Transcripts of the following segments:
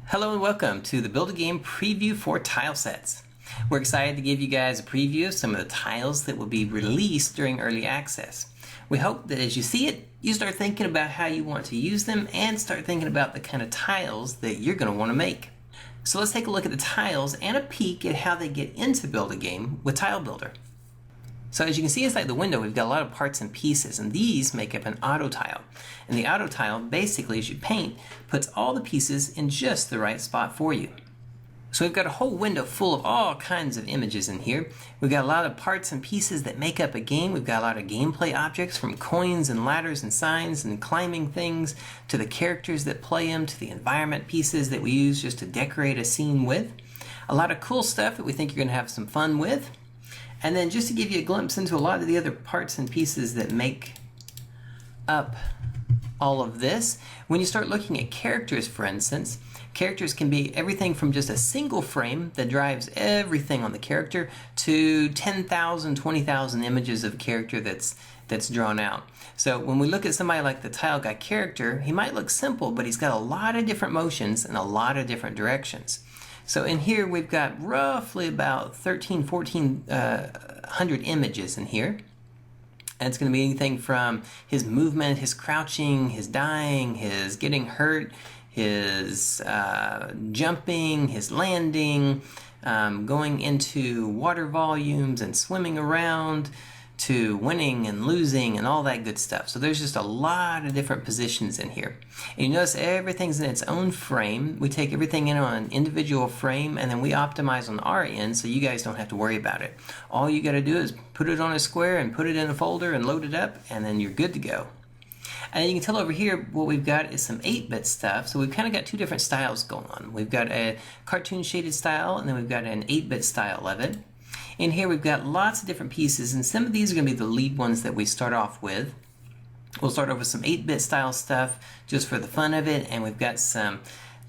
Hello and welcome to the Build a Game preview for tile sets. We're excited to give you guys a preview of some of the tiles that will be released during early access. We hope that as you see it, you start thinking about how you want to use them and start thinking about the kind of tiles that you're going to want to make. So let's take a look at the tiles and a peek at how they get into Build a Game with Tile Builder. So as you can see inside the window, we've got a lot of parts and pieces, and these make up an auto tile. And the auto tile, basically, as you paint, puts all the pieces in just the right spot for you. So we've got a whole window full of all kinds of images in here. We've got a lot of parts and pieces that make up a game. We've got a lot of gameplay objects, from coins and ladders and signs and climbing things, to the characters that play them, to the environment pieces that we use just to decorate a scene with. A lot of cool stuff that we think you're going to have some fun with. And then just to give you a glimpse into a lot of the other parts and pieces that make up all of this, when you start looking at characters, for instance, characters can be everything from just a single frame that drives everything on the character to 10,000, 20,000 images of a character that's drawn out. So when we look at somebody like the Tile Guy character, he might look simple, but he's got a lot of different motions and a lot of different directions. So in here we've got roughly about 1,400 images in here. And it's going to be anything from his movement, his crouching, his dying, his getting hurt, his jumping, his landing, going into water volumes and swimming around, to winning and losing and all that good stuff. So there's just a lot of different positions in here. And you notice everything's in its own frame. We take everything in on an individual frame, and then we optimize on our end so you guys don't have to worry about it. All you got to do is put it on a square and put it in a folder and load it up, and then you're good to go. And you can tell over here what we've got is some 8-bit stuff. So we've kind of got two different styles going on. We've got a cartoon shaded style, and then we've got an 8-bit style of it. In here we've got lots of different pieces, and some of these are going to be the lead ones that we start off with. We'll start off with some 8-bit style stuff just for the fun of it, and we've got some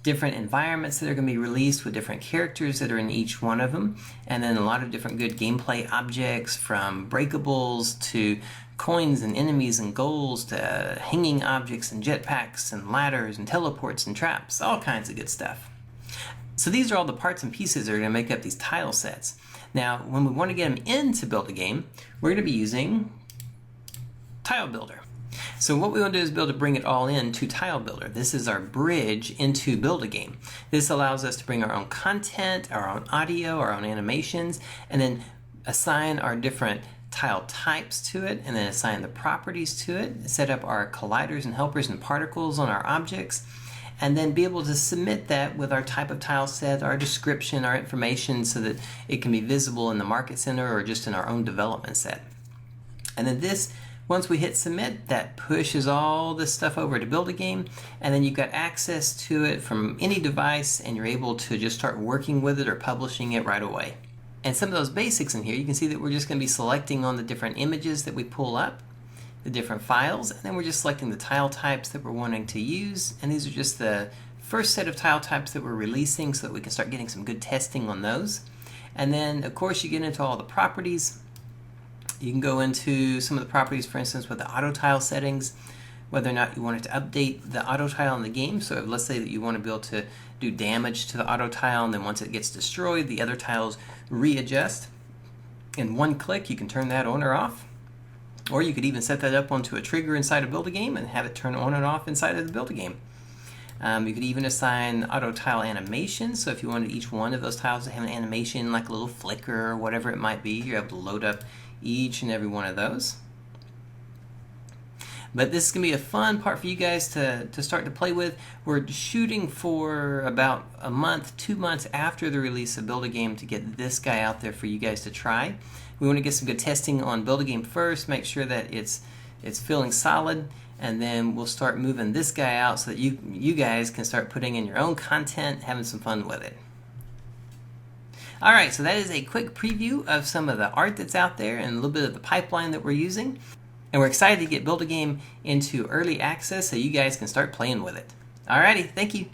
different environments that are going to be released with different characters that are in each one of them, and then a lot of different good gameplay objects, from breakables to coins and enemies and goals to hanging objects and jetpacks and ladders and teleports and traps, all kinds of good stuff. So these are all the parts and pieces that are going to make up these tile sets. Now, when we want to get them into Build a Game, we're going to be using Tile Builder. So what we want to do is be able to bring it all into Tile Builder. This is our bridge into Build a Game. This allows us to bring our own content, our own audio, our own animations, and then assign our different tile types to it, and then assign the properties to it, set up our colliders and helpers and particles on our objects, and then be able to submit that with our type of tile set, our description, our information, so that it can be visible in the Market Center or just in our own development set. And then this, once we hit submit, that pushes all this stuff over to Build a Game, and then you've got access to it from any device, and you're able to just start working with it or publishing it right away. And some of those basics in here, you can see that we're just going to be selecting on the different images that we pull up, the different files, and then we're just selecting the tile types that we're wanting to use. And these are just the first set of tile types that we're releasing so that we can start getting some good testing on those. And then of course you get into all the properties. You can go into some of the properties, for instance, with the auto tile settings, whether or not you want it to update the auto tile in the game. So let's say that you want to be able to do damage to the auto tile, and then once it gets destroyed, the other tiles readjust. In one click you can turn that on or off. Or you could even set that up onto a trigger inside of Build a Game and have it turn on and off inside of the Build a Game. You could even assign auto tile animations, so if you wanted each one of those tiles to have an animation like a little flicker or whatever it might be, you're able to load up each and every one of those. But this is going to be a fun part for you guys to start to play with. We're shooting for about a month, 2 months after the release of Build a Game to get this guy out there for you guys to try. We want to get some good testing on Build a Game first, make sure that it's feeling solid, and then we'll start moving this guy out so that you guys can start putting in your own content, having some fun with it. Alright, so that is a quick preview of some of the art that's out there and a little bit of the pipeline that we're using. And we're excited to get Build a Game into early access so you guys can start playing with it. Alrighty, thank you.